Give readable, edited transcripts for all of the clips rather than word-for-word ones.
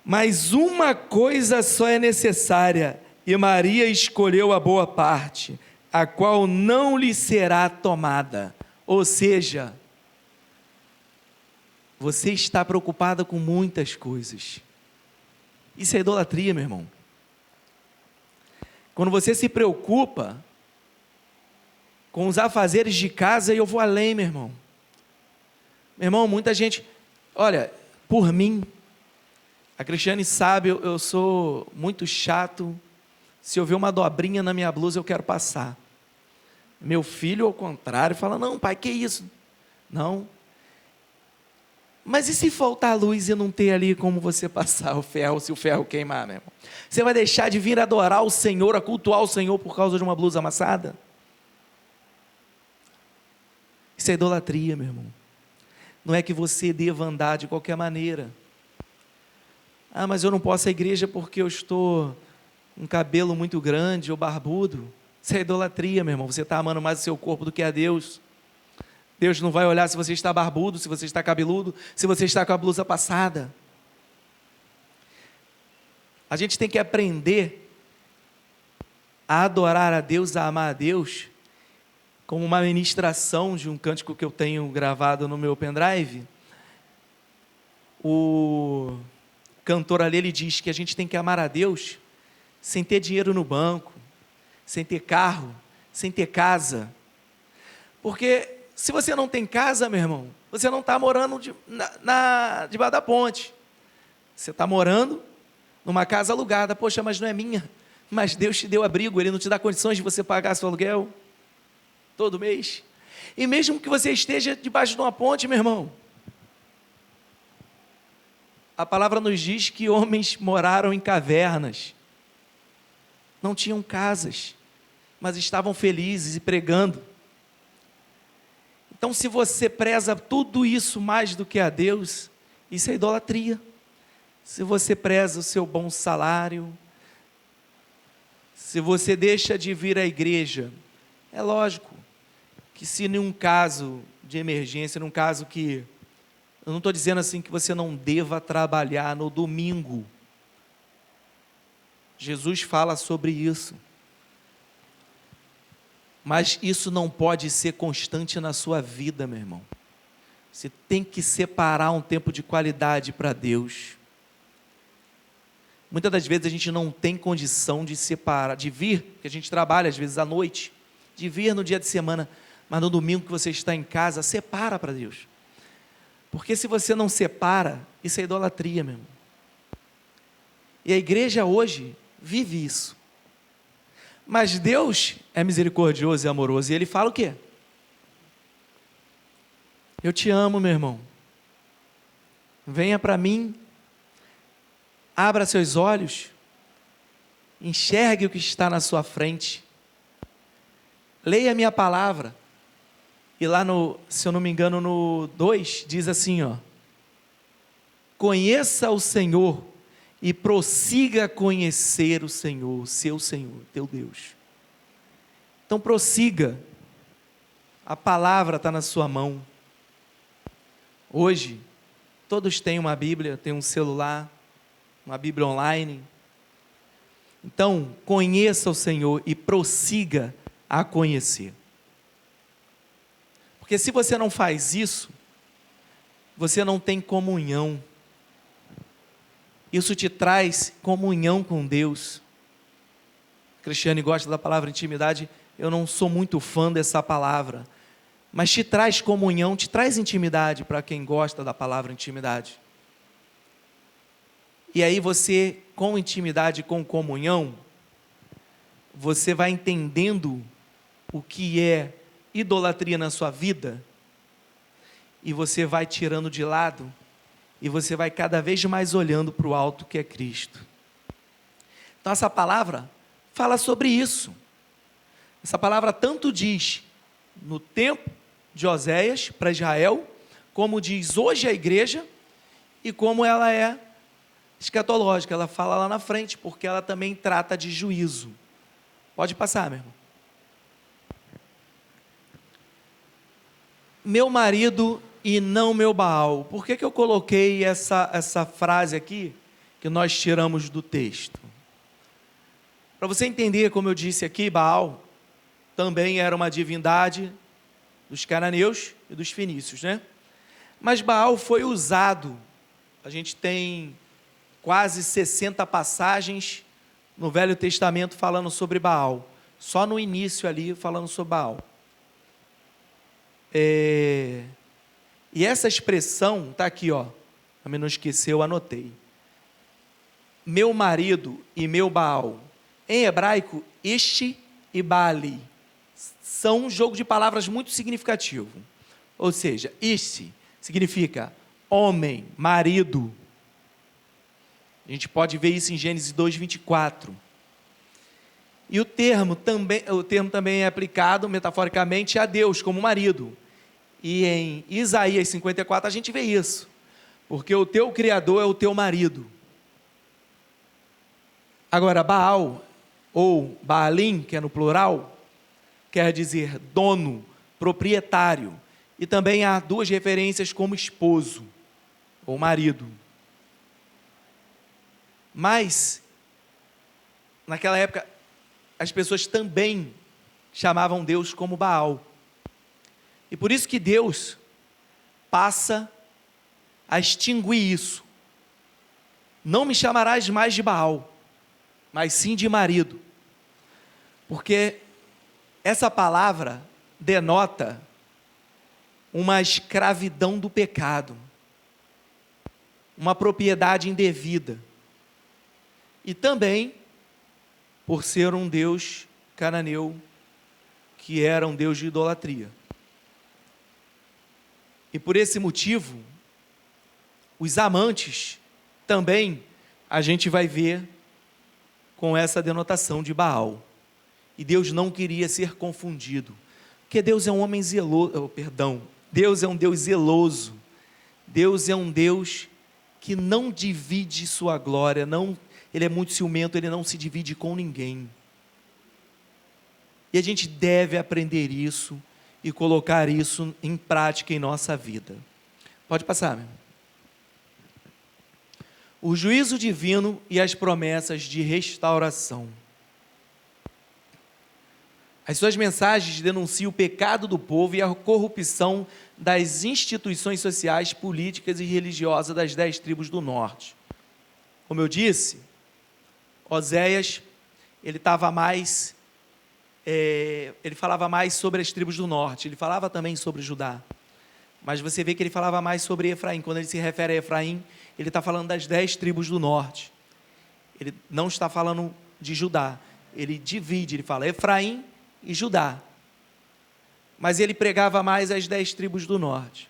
Mas uma coisa só é necessária, e Maria escolheu a boa parte, a qual não lhe será tomada. Ou seja, você está preocupada com muitas coisas. Isso é idolatria, meu irmão. Quando você se preocupa com os afazeres de casa, e eu vou além, meu irmão. Meu irmão, muita gente, olha, por mim, a Cristiane sabe, eu sou muito chato. Se eu ver uma dobrinha na minha blusa, eu quero passar. Meu filho, ao contrário, fala: não, pai, que isso? Não. Mas e se faltar luz e não ter ali como você passar o ferro, se o ferro queimar, meu irmão? Você vai deixar de vir adorar o Senhor, a cultuar o Senhor por causa de uma blusa amassada? Isso é idolatria, meu irmão. Não é que você deva andar de qualquer maneira. Ah, mas eu não posso ir à igreja porque eu estou com um cabelo muito grande ou barbudo. Isso é idolatria, meu irmão. Você está amando mais o seu corpo do que a Deus. Deus não vai olhar se você está barbudo, se você está cabeludo, se você está com a blusa passada. A gente tem que aprender a adorar a Deus, a amar a Deus, como uma ministração de um cântico que eu tenho gravado no meu pendrive. O cantor ali, ele diz que a gente tem que amar a Deus sem ter dinheiro no banco, sem ter carro, sem ter casa. Porque se você não tem casa, meu irmão, você não está morando debaixo da ponte. Você está morando numa casa alugada. Poxa, mas não é minha. Mas Deus te deu abrigo, Ele não te dá condições de você pagar seu aluguel todo mês. E mesmo que você esteja debaixo de uma ponte, meu irmão, a palavra nos diz que homens moraram em cavernas, não tinham casas, mas estavam felizes e pregando. Então, se você preza tudo isso mais do que a Deus, isso é idolatria. Se você preza o seu bom salário, se você deixa de vir à igreja, é lógico que se num caso de emergência, num caso que, eu não estou dizendo assim que você não deva trabalhar no domingo. Jesus fala sobre isso. Mas isso não pode ser constante na sua vida, meu irmão. Você tem que separar um tempo de qualidade para Deus. Muitas das vezes a gente não tem condição de separar, de vir, porque a gente trabalha às vezes à noite, de vir no dia de semana, mas no domingo que você está em casa, separa para Deus. Porque se você não separa, isso é idolatria, meu irmão. E a igreja hoje vive isso. Mas Deus é misericordioso e amoroso, e Ele fala o quê? Eu te amo, meu irmão. Venha para mim, abra seus olhos, enxergue o que está na sua frente, leia a minha palavra. E lá no, se eu não me engano, no 2, diz assim, ó: conheça o Senhor e prossiga a conhecer o Senhor, seu Senhor, teu Deus. Então prossiga, a palavra está na sua mão. Hoje, todos têm uma Bíblia, têm um celular, uma Bíblia online. Então, conheça o Senhor e prossiga a conhecer. Porque se você não faz isso, você não tem comunhão. Isso te traz comunhão com Deus. Cristiane gosta da palavra intimidade. Eu não sou muito fã dessa palavra, mas te traz comunhão, te traz intimidade para quem gosta da palavra intimidade. E aí você, com intimidade, com comunhão, você vai entendendo o que é idolatria na sua vida, e você vai tirando de lado, e você vai cada vez mais olhando para o alto que é Cristo. Então essa palavra fala sobre isso. Essa palavra tanto diz no tempo de Oséias para Israel, como diz hoje a igreja, e como ela é escatológica, ela fala lá na frente, porque ela também trata de juízo. Pode passar, meu irmão. Meu marido e não meu Baal. Por que eu coloquei essa frase aqui? que nós tiramos do texto? Para você entender, como eu disse aqui, Baal também era uma divindade dos cananeus e dos fenícios, né? Mas Baal foi usado, a gente tem quase 60 passagens no Velho Testamento falando sobre Baal, só no início ali falando sobre Baal. E essa expressão está aqui, ó, para mim não esquecer, eu anotei. Meu marido e meu Baal. Em hebraico, Ishi e Baali são um jogo de palavras muito significativo. Ou seja, Ishi significa homem, marido. A gente pode ver isso em Gênesis 2:24. E o termo também é aplicado metaforicamente a Deus como marido. E em Isaías 54 a gente vê isso. Porque o teu Criador é o teu marido. Agora, Baal, ou Baalim, que é no plural, quer dizer dono, proprietário. E também há duas referências como esposo, ou marido. Mas, naquela época, as pessoas também chamavam Deus como Baal. E por isso que Deus passa a extinguir isso. Não me chamarás mais de Baal, mas sim de marido. Porque essa palavra denota uma escravidão do pecado, uma propriedade indevida. E também por ser um deus cananeu, que era um deus de idolatria. E por esse motivo, os amantes também a gente vai ver com essa denotação de Baal. E Deus não queria ser confundido, porque Deus é um homem zeloso, Deus é um Deus zeloso, Deus é um Deus que não divide sua glória, Ele é muito ciumento, Ele não se divide com ninguém. E a gente deve aprender isso e colocar isso em prática em nossa vida. Pode passar, meu. O juízo divino e as promessas de restauração. As suas mensagens denunciam o pecado do povo e a corrupção das instituições sociais, políticas e religiosas das 10 tribos do norte. Como eu disse, Oséias, ele falava mais sobre as tribos do norte, ele falava também sobre Judá, mas você vê que ele falava mais sobre Efraim. Quando ele se refere a Efraim, ele está falando das 10 tribos do norte, ele não está falando de Judá, ele divide, ele fala Efraim e Judá, mas ele pregava mais as 10 tribos do norte.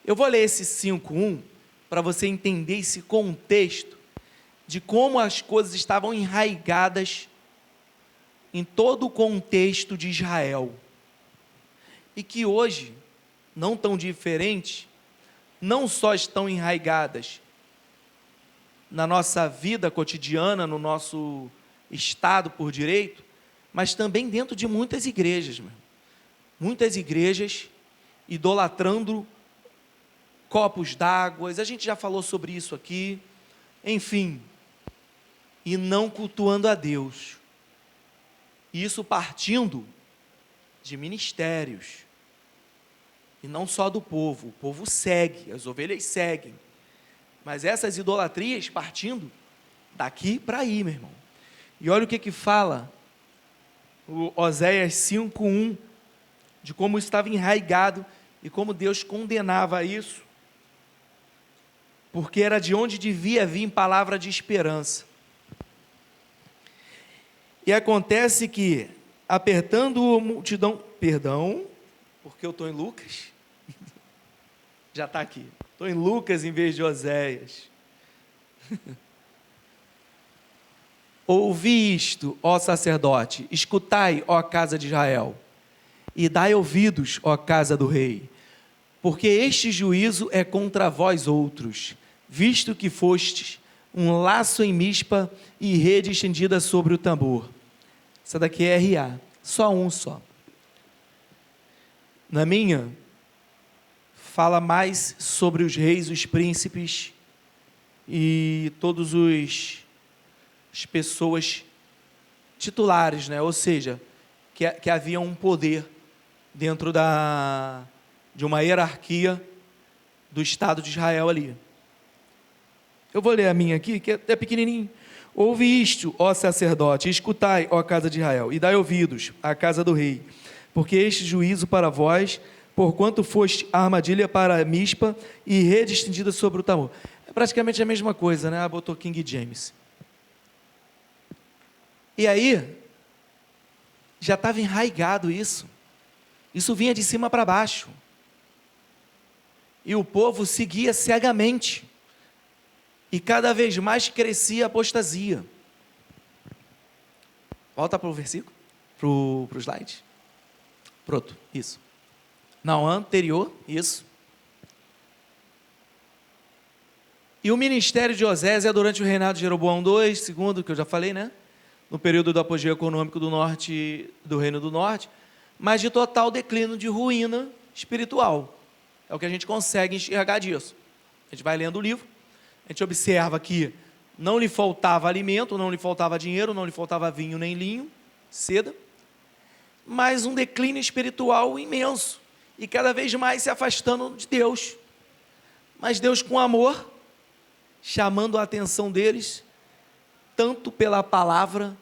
Eu vou ler esse 5:1 para você entender esse contexto de como as coisas estavam enraigadas em todo o contexto de Israel, e que hoje, não tão diferente, não só estão enraigadas na nossa vida cotidiana, no nosso Estado por direito, mas também dentro de muitas igrejas, muitas igrejas idolatrando copos d'água, a gente já falou sobre isso aqui, enfim, e não cultuando a Deus. Isso partindo de ministérios, e não só do povo. O povo segue, as ovelhas seguem, mas essas idolatrias partindo daqui para aí, meu irmão. E olha o que fala o Oséias 5:1, de como estava enraigado e como Deus condenava isso, porque era de onde devia vir palavra de esperança. E acontece que, apertando a multidão, porque eu estou em Lucas, já está aqui, estou em Lucas em vez de Oséias. Ouvi isto, ó sacerdote, escutai, ó casa de Israel, e dai ouvidos, ó casa do rei, porque este juízo é contra vós outros, visto que fostes um laço em mispa e rede estendida sobre o tambor. Essa daqui é RA, só. Na minha, fala mais sobre os reis, os príncipes e todos as pessoas titulares, né? Ou seja, que havia um poder dentro de uma hierarquia do Estado de Israel ali. Eu vou ler a minha aqui, que é pequenininho. Ouve isto, ó sacerdote, escutai, ó casa de Israel, e dai ouvidos à casa do rei, porque este juízo para vós, porquanto foste armadilha para Mispa e rede estendida sobre o Tamor. É praticamente a mesma coisa, né? Botou King James. E aí, já estava enraigado isso. Isso vinha de cima para baixo. E o povo seguia cegamente. E cada vez mais crescia a apostasia. Volta para o versículo, para o slide. Pronto, isso. Não, anterior, isso. E o ministério de Osés é durante o reinado de Jeroboão II, segundo, que eu já falei, né? No período do apogeu econômico do norte, do Reino do Norte, mas de total declínio, de ruína espiritual. É o que a gente consegue enxergar disso. A gente vai lendo o livro, a gente observa que não lhe faltava alimento, não lhe faltava dinheiro, não lhe faltava vinho nem linho, seda, mas um declínio espiritual imenso, e cada vez mais se afastando de Deus. Mas Deus, com amor, chamando a atenção deles, tanto pela palavra,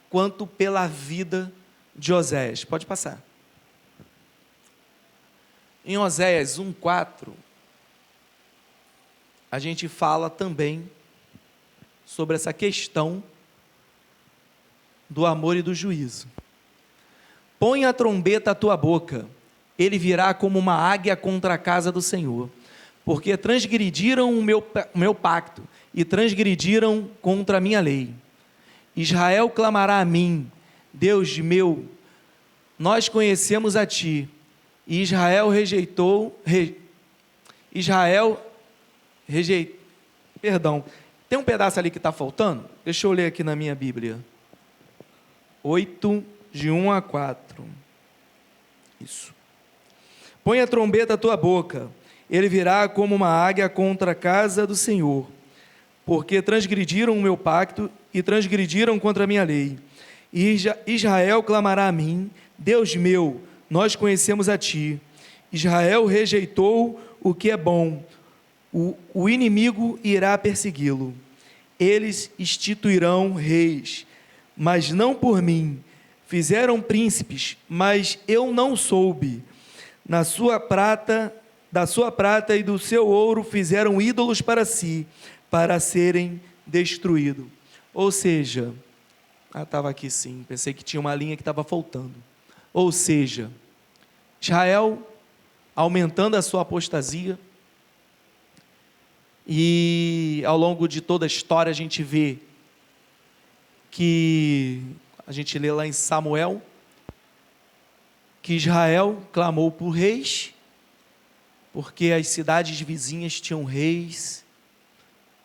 quanto pela vida de Oséias. Pode passar. Em Oséias 1:4, a gente fala também sobre essa questão do amor e do juízo. Põe a trombeta à tua boca, ele virá como uma águia contra a casa do Senhor, porque transgrediram o meu pacto e transgrediram contra a minha lei. Israel clamará a mim, Deus meu, nós conhecemos a ti. E Israel rejeitou, perdão, tem um pedaço ali que está faltando? Deixa eu ler aqui na minha Bíblia. 8, de 1 a 4. Isso. Põe a trombeta à tua boca, ele virá como uma águia contra a casa do Senhor, porque transgrediram o meu pacto e transgrediram contra a minha lei. E Israel clamará a mim, Deus meu, nós conhecemos a ti. Israel rejeitou o que é bom, o inimigo irá persegui-lo. Eles instituirão reis, mas não por mim. Fizeram príncipes, mas eu não soube. Da sua prata e do seu ouro fizeram ídolos para si, para serem destruídos. Ou seja, estava aqui sim, pensei que tinha uma linha que estava faltando. Ou seja, Israel aumentando a sua apostasia, e ao longo de toda a história a gente vê que, a gente lê lá em Samuel, que Israel clamou por reis, porque as cidades vizinhas tinham reis,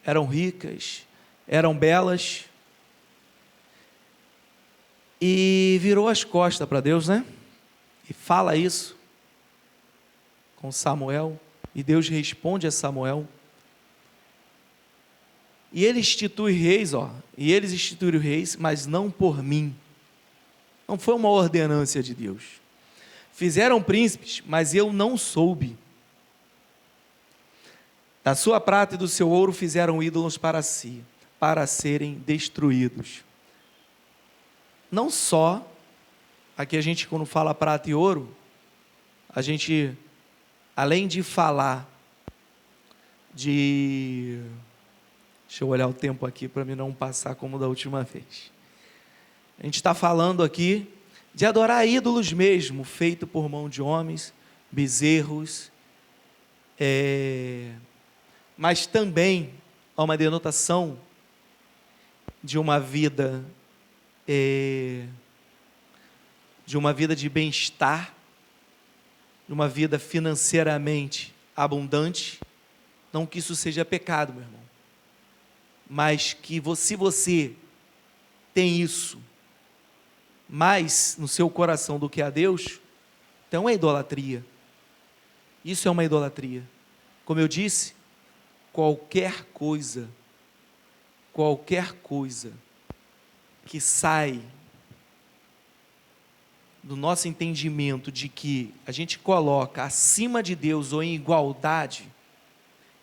eram ricas, eram belas, e virou as costas para Deus, né? E fala isso com Samuel, e Deus responde a Samuel, e ele institui reis, e eles instituíram reis, mas não por mim, não foi uma ordenância de Deus. Fizeram príncipes, mas eu não soube. Da sua prata e do seu ouro fizeram ídolos para si, para serem destruídos. Não só, aqui a gente quando fala prata e ouro, a gente, além de falar deixa eu olhar o tempo aqui para mim não passar como da última vez. A gente está falando aqui de adorar ídolos mesmo, feito por mão de homens, bezerros, mas também há uma denotação de uma vida de bem-estar, de uma vida financeiramente abundante. Não que isso seja pecado, meu irmão, mas que se você tem isso mais no seu coração do que a Deus, então é idolatria. Isso é uma idolatria. Como eu disse, qualquer coisa qualquer coisa que sai do nosso entendimento de que a gente coloca acima de Deus ou em igualdade,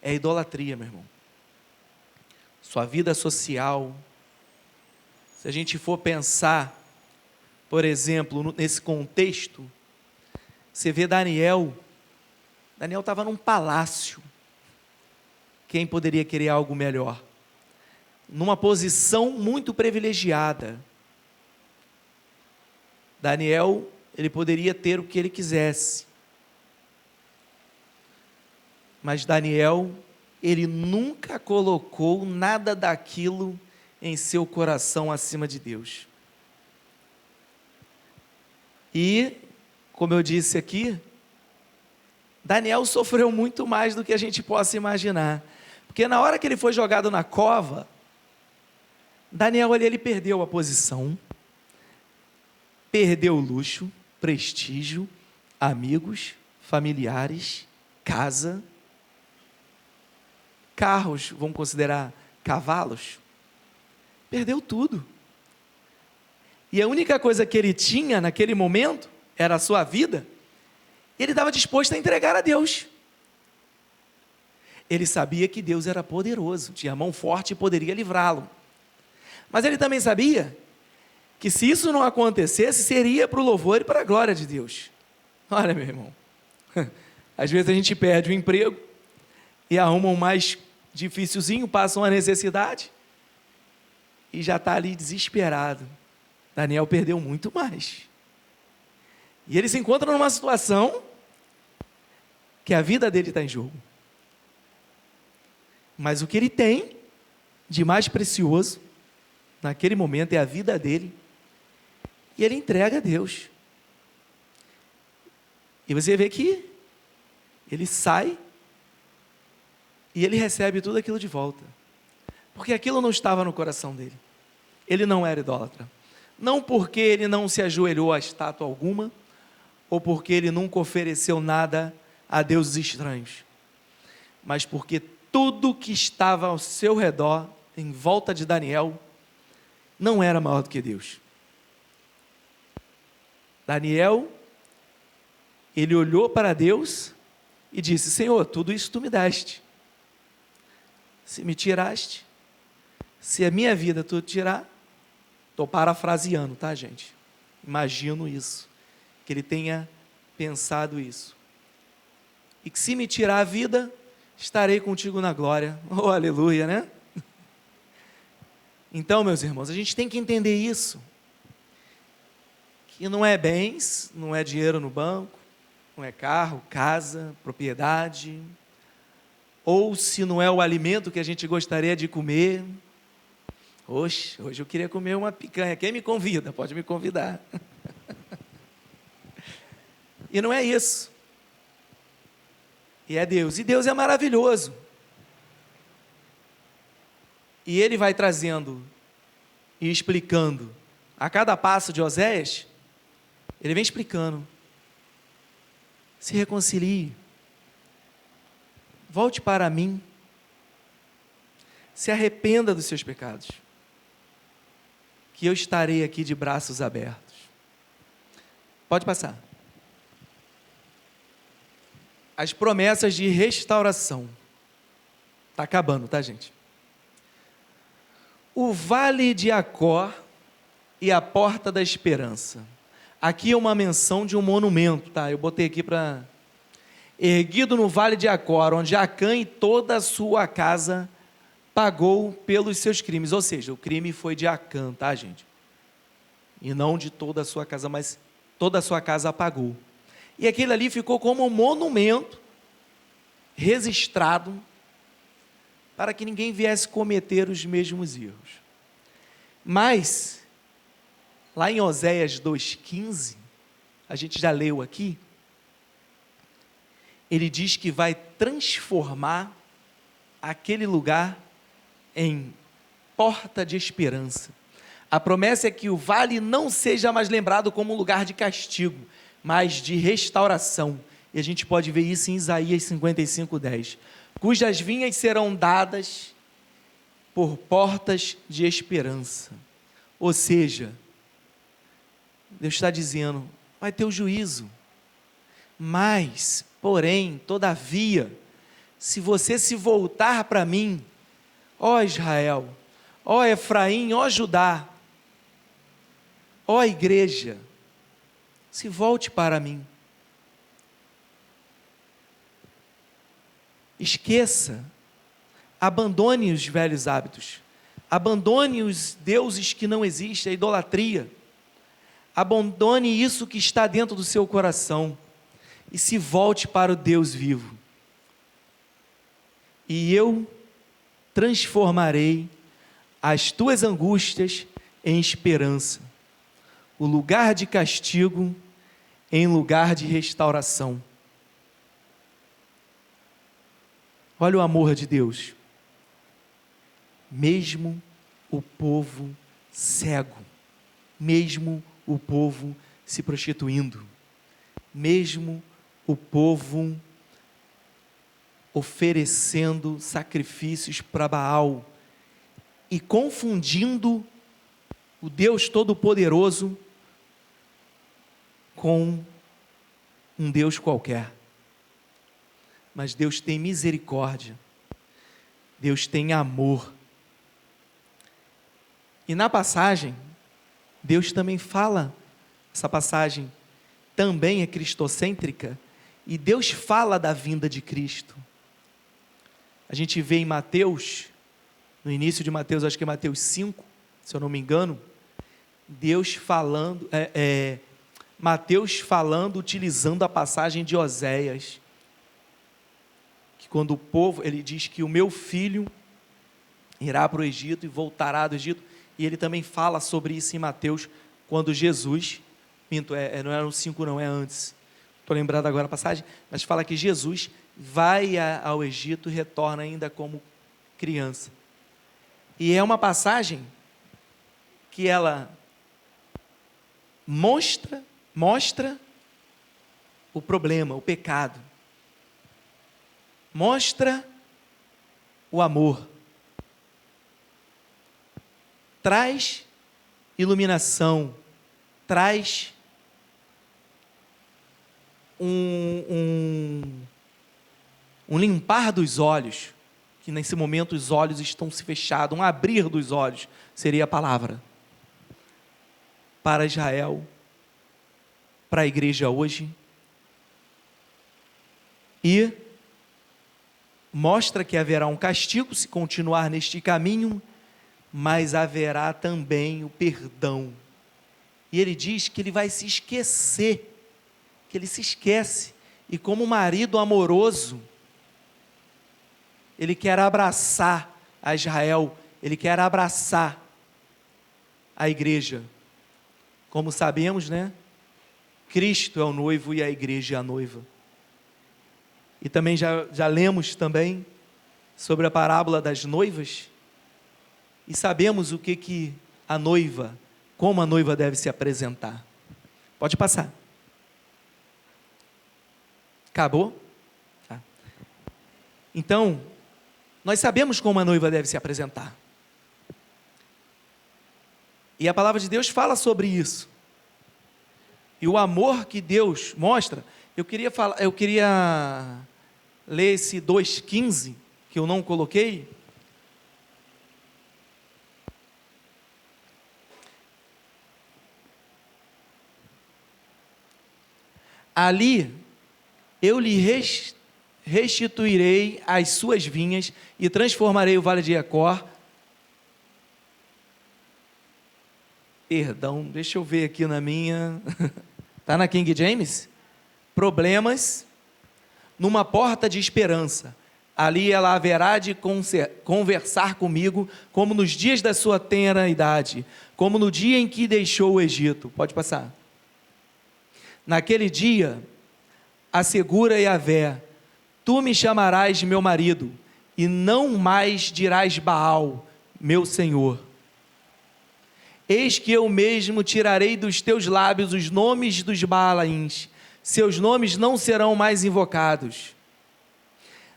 é idolatria, meu irmão. Sua vida social, se a gente for pensar, por exemplo, nesse contexto, você vê Daniel estava num palácio. Quem poderia querer algo melhor? Numa posição muito privilegiada. Daniel, ele poderia ter o que ele quisesse. Mas Daniel, ele nunca colocou nada daquilo em seu coração acima de Deus. E, como eu disse aqui, Daniel sofreu muito mais do que a gente possa imaginar. Porque na hora que ele foi jogado na cova, Daniel ele perdeu a posição, perdeu o luxo, prestígio, amigos, familiares, casa, carros, vamos considerar cavalos, perdeu tudo. E a única coisa que ele tinha naquele momento era a sua vida. Ele estava disposto a entregar a Deus. Ele sabia que Deus era poderoso, tinha mão forte e poderia livrá-lo. Mas ele também sabia que se isso não acontecesse, seria para o louvor e para a glória de Deus. Olha, meu irmão, às vezes a gente perde o emprego e arruma um mais dificilzinho, passa uma necessidade e já está ali desesperado. Daniel perdeu muito mais. E ele se encontra numa situação que a vida dele está em jogo. Mas o que ele tem de mais precioso naquele momento é a vida dele. E ele entrega a Deus. E você vê que ele sai e ele recebe tudo aquilo de volta. Porque aquilo não estava no coração dele. Ele não era idólatra. Não porque ele não se ajoelhou a estátua alguma, ou porque ele nunca ofereceu nada a deuses estranhos, mas porque tudo que estava ao seu redor, em volta de Daniel, não era maior do que Deus. Daniel, ele olhou para Deus e disse: Senhor, tudo isso tu me deste. Se me tiraste, se a minha vida tu tirar, estou parafraseando, tá, gente? Imagino isso, que ele tenha pensado isso. E que se me tirar a vida, estarei contigo na glória. Oh, aleluia, né? Então, meus irmãos, a gente tem que entender isso. Que não é bens, não é dinheiro no banco, não é carro, casa, propriedade, ou se não é o alimento que a gente gostaria de comer. Hoje eu queria comer uma picanha. Quem me convida? Pode me convidar. E não é isso. E é Deus. E Deus é maravilhoso. E Ele vai trazendo e explicando. A cada passo de Oséias, Ele vem explicando. Se reconcilie. Volte para mim. Se arrependa dos seus pecados. Que eu estarei aqui de braços abertos. Pode passar. As promessas de restauração. Está acabando, tá, gente? O Vale de Acor e a Porta da Esperança. Aqui é uma menção de um monumento, tá? Eu botei aqui para... Erguido no Vale de Acor, onde Acã e toda a sua casa pagou pelos seus crimes. Ou seja, o crime foi de Acã, tá, gente? E não de toda a sua casa, mas toda a sua casa pagou. E aquele ali ficou como um monumento registrado para que ninguém viesse cometer os mesmos erros. Mas, lá em Oséias 2,15, a gente já leu aqui, ele diz que vai transformar aquele lugar em porta de esperança. A promessa é que o vale não seja mais lembrado como um lugar de castigo, mas de restauração. E a gente pode ver isso em Isaías 55:10. Cujas vinhas serão dadas por portas de esperança. Ou seja, Deus está dizendo, vai ter o juízo, mas, porém, todavia, se você se voltar para mim, ó Israel, ó Efraim, ó Judá, ó igreja, se volte para mim. Esqueça, abandone os velhos hábitos, abandone os deuses que não existem, a idolatria, abandone isso que está dentro do seu coração e se volte para o Deus vivo. E eu transformarei as tuas angústias em esperança, o lugar de castigo em lugar de restauração. Olha o amor de Deus. Mesmo o povo cego, mesmo o povo se prostituindo, mesmo o povo oferecendo sacrifícios para Baal e confundindo o Deus Todo-Poderoso com um Deus qualquer. Mas Deus tem misericórdia, Deus tem amor. E na passagem, Deus também fala, essa passagem também é cristocêntrica, e Deus fala da vinda de Cristo. A gente vê em Mateus, no início de Mateus, acho que é Mateus 5, se eu não me engano, Deus falando, Mateus falando, utilizando a passagem de Oséias, que quando o povo, ele diz que o meu filho irá para o Egito e voltará do Egito, e ele também fala sobre isso em Mateus, quando Jesus, não é no 5 não, é antes, estou lembrado agora a passagem, mas fala que Jesus vai ao Egito e retorna ainda como criança. E é uma passagem que ela mostra o problema, o pecado. Mostra o amor. Traz iluminação, traz um limpar dos olhos, que nesse momento os olhos estão se fechados, um abrir dos olhos, seria a palavra, para Israel, para a igreja hoje, e mostra que haverá um castigo se continuar neste caminho, mas haverá também o perdão. E ele diz que ele vai se esquecer, que ele se esquece, e como marido amoroso, ele quer abraçar a Israel, ele quer abraçar a igreja. Como sabemos, né? Cristo é o noivo e a igreja é a noiva. E também já lemos também sobre a parábola das noivas, e sabemos o que a noiva, como a noiva deve se apresentar. Pode passar. Acabou? Tá. Então, nós sabemos como a noiva deve se apresentar. E a palavra de Deus fala sobre isso. E o amor que Deus mostra, eu queria ler esse 2,15, que eu não coloquei. Ali, eu lhe restituirei as suas vinhas e transformarei o vale de Jacó. Perdão, deixa eu ver aqui na minha. Está na King James? Problemas numa porta de esperança. Ali ela haverá de conversar comigo, como nos dias da sua tenra idade, como no dia em que deixou o Egito. Pode passar. Naquele dia, assegura Yahvé, tu me chamarás de meu marido, e não mais dirás Baal, meu Senhor. Eis que eu mesmo tirarei dos teus lábios os nomes dos Baalaíns, seus nomes não serão mais invocados.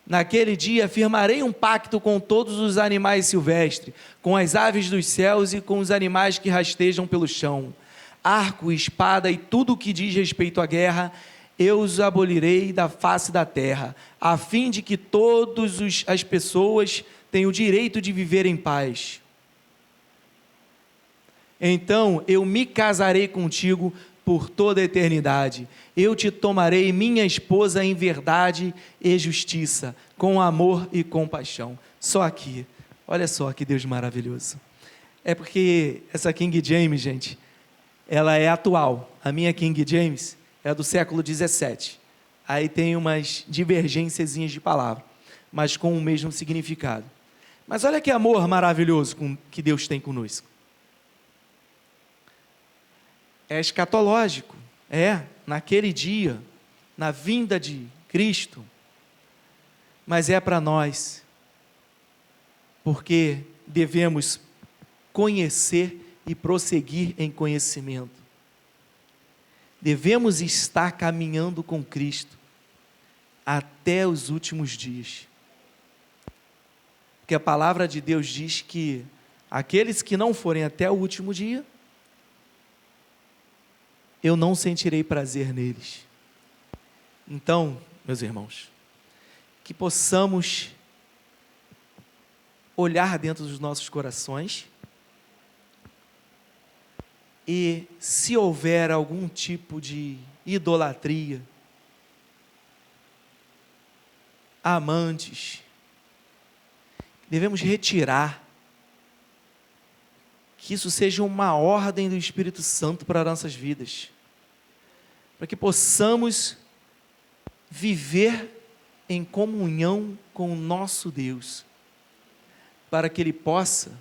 Naquele dia firmarei um pacto com todos os animais silvestres, com as aves dos céus e com os animais que rastejam pelo chão. Arco, espada e tudo o que diz respeito à guerra, eu os abolirei da face da terra, a fim de que todas as pessoas tenham o direito de viver em paz. Então eu me casarei contigo por toda a eternidade. Eu te tomarei minha esposa em verdade e justiça, com amor e compaixão. Só aqui, olha só que Deus maravilhoso. É porque essa King James, gente, ela é atual. A minha King James é do século 17. Aí tem umas divergênciazinhas de palavra, mas com o mesmo significado. Mas olha que amor maravilhoso que Deus tem conosco. É escatológico, naquele dia, na vinda de Cristo, mas é para nós, porque devemos conhecer e prosseguir em conhecimento. Devemos estar caminhando com Cristo até os últimos dias, porque a palavra de Deus diz que aqueles que não forem até o último dia, eu não sentirei prazer neles. Então, meus irmãos, que possamos olhar dentro dos nossos corações e, se houver algum tipo de idolatria, amantes, devemos retirar, que isso seja uma ordem do Espírito Santo para nossas vidas, para que possamos viver em comunhão com o nosso Deus, para que Ele possa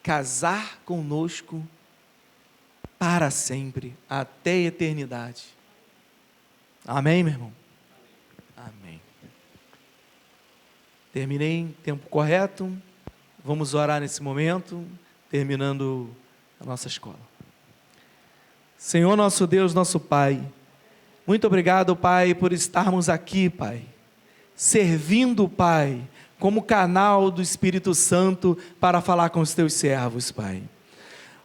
casar conosco para sempre, até a eternidade. Amém, meu irmão? Amém. Terminei em tempo correto, vamos orar nesse momento, terminando a nossa escola. Senhor nosso Deus, nosso Pai, muito obrigado, Pai, por estarmos aqui, Pai, servindo, Pai, como canal do Espírito Santo para falar com os Teus servos, Pai.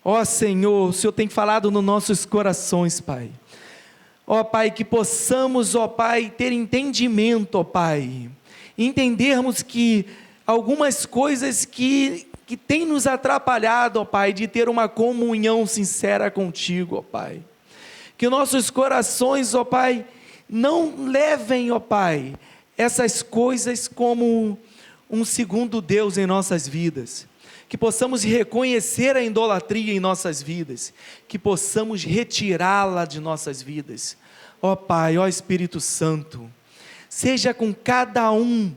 Ó Senhor, o Senhor tem falado nos nossos corações, Pai. Ó Pai, que possamos, ó Pai, ter entendimento, ó Pai, entendermos que algumas coisas que tem nos atrapalhado, ó Pai, de ter uma comunhão sincera contigo, ó Pai. Que nossos corações, ó Pai, não levem, ó Pai, essas coisas como um segundo Deus em nossas vidas. Que possamos reconhecer a idolatria em nossas vidas. Que possamos retirá-la de nossas vidas. Ó Pai, ó Espírito Santo, seja com cada um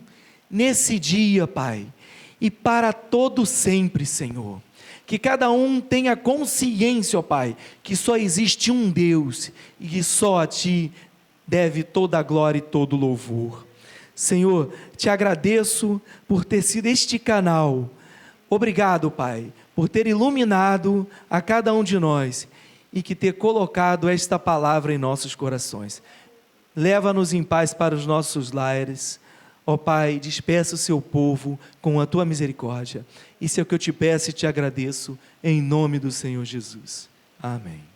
nesse dia, Pai, e para todo sempre, Senhor. Que cada um tenha consciência, ó Pai, que só existe um Deus e que só a Ti deve toda a glória e todo o louvor. Senhor, Te agradeço por ter sido este canal. Obrigado, Pai, por ter iluminado a cada um de nós e que ter colocado esta palavra em nossos corações. Leva-nos em paz para os nossos lares. Ó Pai, despeça o seu povo com a Tua misericórdia. Isso é o que eu te peço e te agradeço, em nome do Senhor Jesus. Amém.